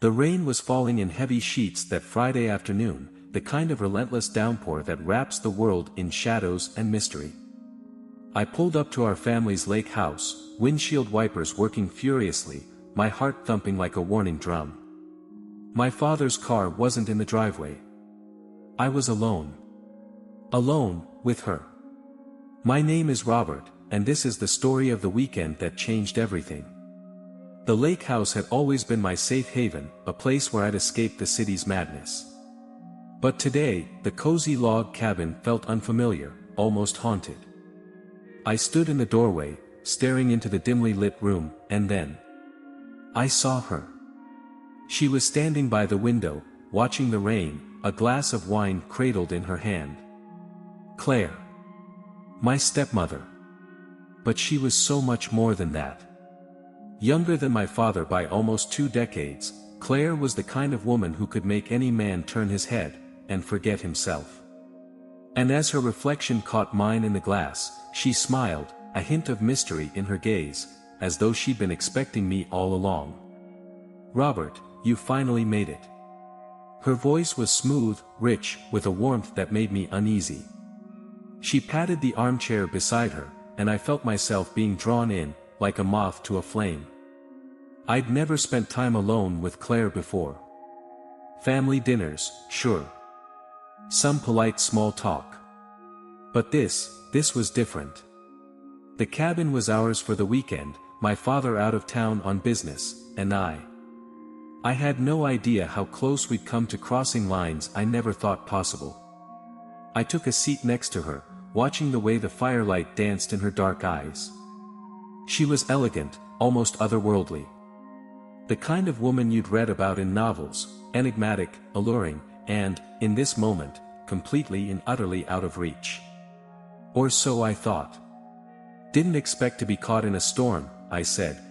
The rain was falling in heavy sheets that Friday afternoon, the kind of relentless downpour that wraps the world in shadows and mystery. I pulled up to our family's lake house, windshield wipers working furiously, my heart thumping like a warning drum. My father's car wasn't in the driveway. I was alone. Alone, with her. My name is Robert, and this is the story of the weekend that changed everything. The lake house had always been my safe haven, a place where I'd escape the city's madness. But today, the cozy log cabin felt unfamiliar, almost haunted. I stood in the doorway, staring into the dimly lit room, and then I saw her. She was standing by the window, watching the rain, a glass of wine cradled in her hand. Claire. My stepmother. But she was so much more than that. Younger than my father by almost 2 decades, Claire was the kind of woman who could make any man turn his head, and forget himself. And as her reflection caught mine in the glass, she smiled, a hint of mystery in her gaze, as though she'd been expecting me all along. Robert, you finally made it. Her voice was smooth, rich, with a warmth that made me uneasy. She patted the armchair beside her, and I felt myself being drawn in, like a moth to a flame. I'd never spent time alone with Claire before. Family dinners, sure. Some polite small talk. But this was different. The cabin was ours for the weekend, my father out of town on business, and I had no idea how close we'd come to crossing lines I never thought possible. I took a seat next to her, watching the way the firelight danced in her dark eyes. She was elegant, almost otherworldly. The kind of woman you'd read about in novels, enigmatic, alluring, and, in this moment, completely and utterly out of reach. Or so I thought. Didn't expect to be caught in a storm, I said,